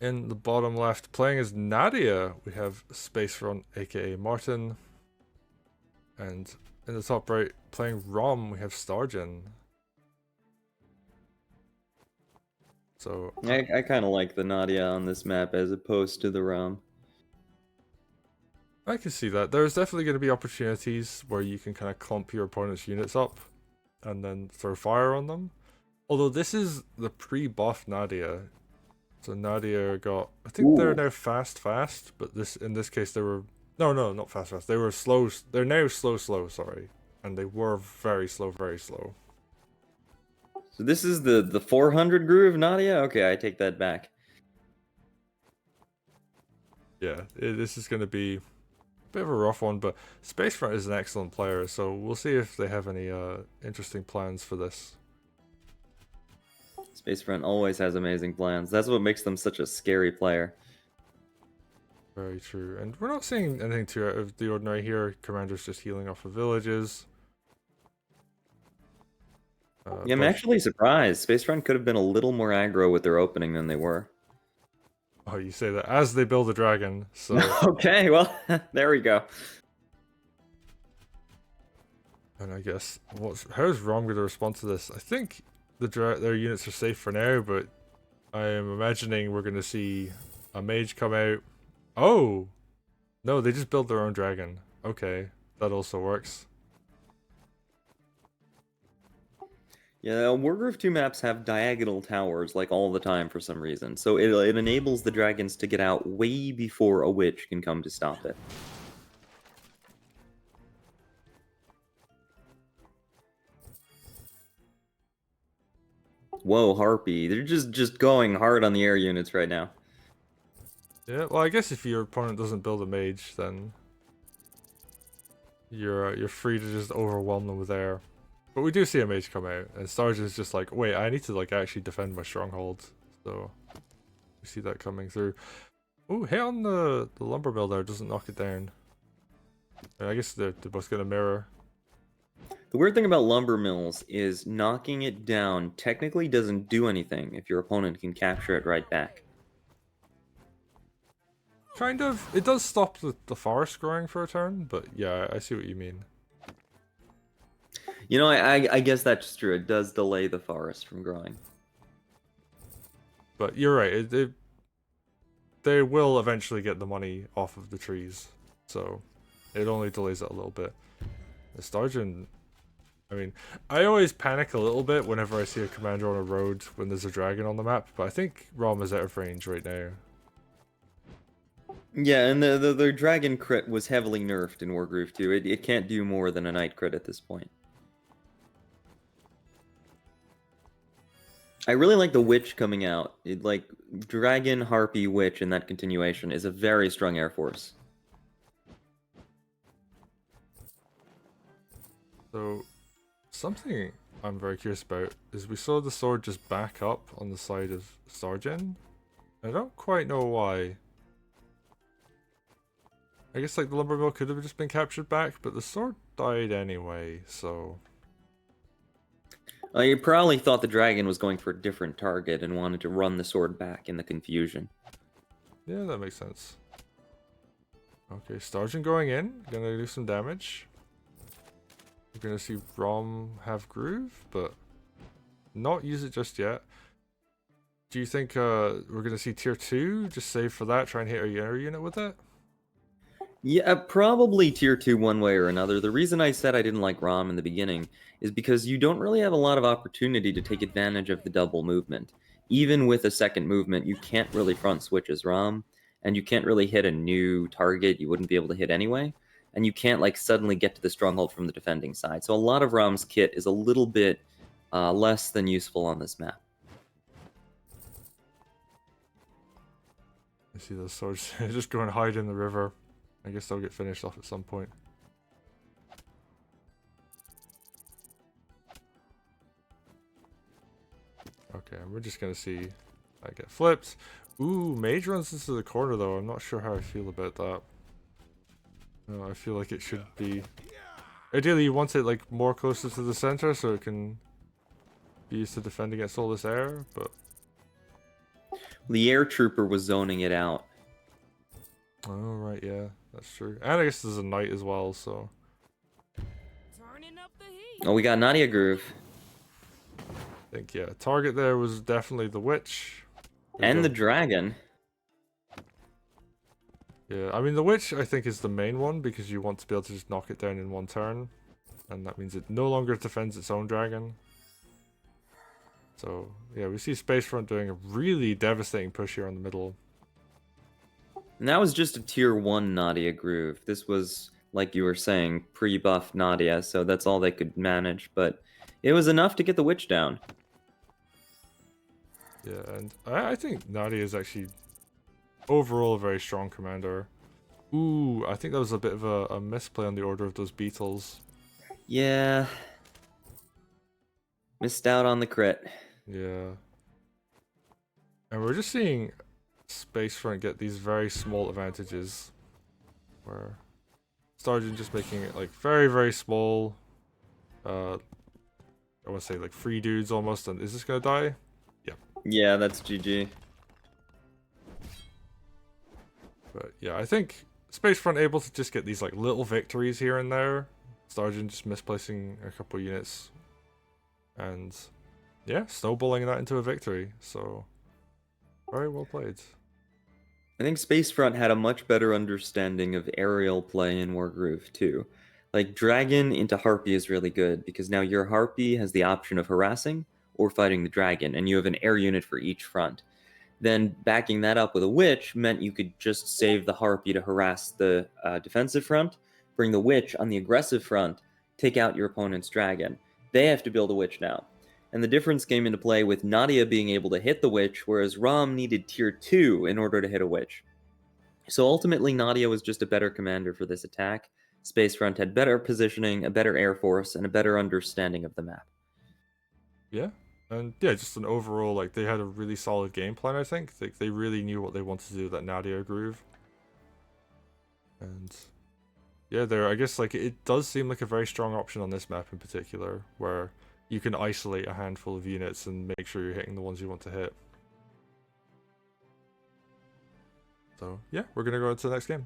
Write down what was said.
In the bottom left, playing as Nadia, we have Spacefront, aka Martin. And in the top right, playing Rhomb, we have Stargen. So I kind of like the Nadia on this map as opposed to the Rhomb. I can see that. There's definitely going to be opportunities where you can kind of clump your opponent's units up and then throw fire on them. Although this is the pre-buff Nadia. So Nadia got, I think they're Ooh. now fast, but in this case they were, no, not fast. They were slow, they're now slow, sorry. And they were very slow, very slow. So this is the 400 groove Nadia? Okay, I take that back. Yeah, this is going to be a bit of a rough one, but Spacefront is an excellent player, so we'll see if they have any interesting plans for this. Spacefront always has amazing plans. That's what makes them such a scary player. Very true. And we're not seeing anything too out of the ordinary here. Commander's just healing off of villages. Yeah, I'm actually surprised. Spacefront could have been a little more aggro with their opening than they were. Oh, you say that as they build a dragon, so... Okay, well, there we go. And I guess, how's Rhomb going to respond to this? I think their units are safe for now, but I am imagining we're going to see a mage come out. Oh! No, they just built their own dragon. Okay, that also works. Yeah, Wargroove 2 maps have diagonal towers like all the time for some reason, so it enables the dragons to get out way before a witch can come to stop it. Whoa, Harpy. They're just going hard on the air units right now. Yeah, well, I guess if your opponent doesn't build a mage, then you're free to just overwhelm them with air. But we do see a mage come out, and Stargen's just like, wait, I need to like actually defend my stronghold. So we see that coming through. Oh, hit on the lumber mill there, doesn't knock it down. And I guess they're both gonna mirror. The weird thing about lumber mills is knocking it down technically doesn't do anything if your opponent can capture it right back. Kind of. It does stop the forest growing for a turn, but yeah, I see what you mean. You know, I guess that's true. It does delay the forest from growing. But you're right. They will eventually get the money off of the trees, so it only delays it a little bit. The Stargen, I mean, I always panic a little bit whenever I see a commander on a road when there's a dragon on the map, but I think Rhomb is out of range right now. Yeah, and the dragon crit was heavily nerfed in Wargroove 2. It can't do more than a knight crit at this point. I really like the witch coming out. Like dragon, harpy, witch in that continuation is a very strong air force. So, something I'm very curious about is we saw the sword just back up on the side of Stargen. I don't quite know why. I guess like the lumber mill could have just been captured back, but the sword died anyway, so... You probably thought the dragon was going for a different target and wanted to run the sword back in the confusion. Yeah, that makes sense. Okay, Stargen going in, gonna do some damage. We're gonna see Rhomb have groove, but not use it just yet. Do you think we're gonna see tier 2? Just save for that, try and hit our air unit with it? Yeah, probably tier 2 one way or another. The reason I said I didn't like Rhomb in the beginning is because you don't really have a lot of opportunity to take advantage of the double movement. Even with a second movement, you can't really front switch as Rhomb, and you can't really hit a new target you wouldn't be able to hit anyway, and you can't like suddenly get to the stronghold from the defending side. So a lot of Rhomb's kit is a little bit less than useful on this map. I see those swords just go and hide in the river. I guess they'll get finished off at some point. Okay, we're just gonna see that get flipped. Ooh, mage runs into the corner though. I'm not sure how I feel about that. No, I feel like it should be... Ideally, you want it like more closer to the center so it can be used to defend against all this air, but... The air trooper was zoning it out. Oh, right, yeah, that's true. And I guess there's a knight as well, so... Turning up the heat. Oh, we got Nadia Groove. I think, yeah, target there was definitely the witch. We And go- the dragon. Yeah, I mean, the witch, I think, is the main one, because you want to be able to just knock it down in one turn. And that means it no longer defends its own dragon. So, yeah, we see Spacefront doing a really devastating push here on the middle. And that was just a tier 1 Nadia Groove. This was, like you were saying, pre-buff Nadia, so that's all they could manage. But it was enough to get the witch down. Yeah, and I think Nadia is actually overall a very strong commander. Ooh, I think that was a bit of a misplay on the order of those beetles. Yeah. Missed out on the crit. Yeah. And we're just seeing Spacefront get these very small advantages. Where Stargen just making it like very, very small. I want to say like 3 dudes almost. And is this going to die? Yeah, that's GG. But yeah, I think Spacefront able to just get these like little victories here and there. Stargen just misplacing a couple units. And yeah, snowballing that into a victory. So very well played. I think Spacefront had a much better understanding of aerial play in Wargroove too. Like, Dragon into Harpy is really good, because now your Harpy has the option of harassing or fighting the Dragon, and you have an air unit for each front. Then backing that up with a Witch meant you could just save the Harpy to harass the defensive front, bring the Witch on the aggressive front, take out your opponent's Dragon. They have to build a Witch now. And the difference came into play with Nadia being able to hit the Witch, whereas Rhomb needed tier 2 in order to hit a Witch. So ultimately, Nadia was just a better commander for this attack. Spacefront had better positioning, a better air force, and a better understanding of the map. Yeah. And yeah, just an overall, like, they had a really solid game plan, I think. They really knew what they wanted to do with that Nadia groove. And yeah, I guess, like, it does seem like a very strong option on this map in particular, where you can isolate a handful of units and make sure you're hitting the ones you want to hit. So yeah, we're going to go into the next game.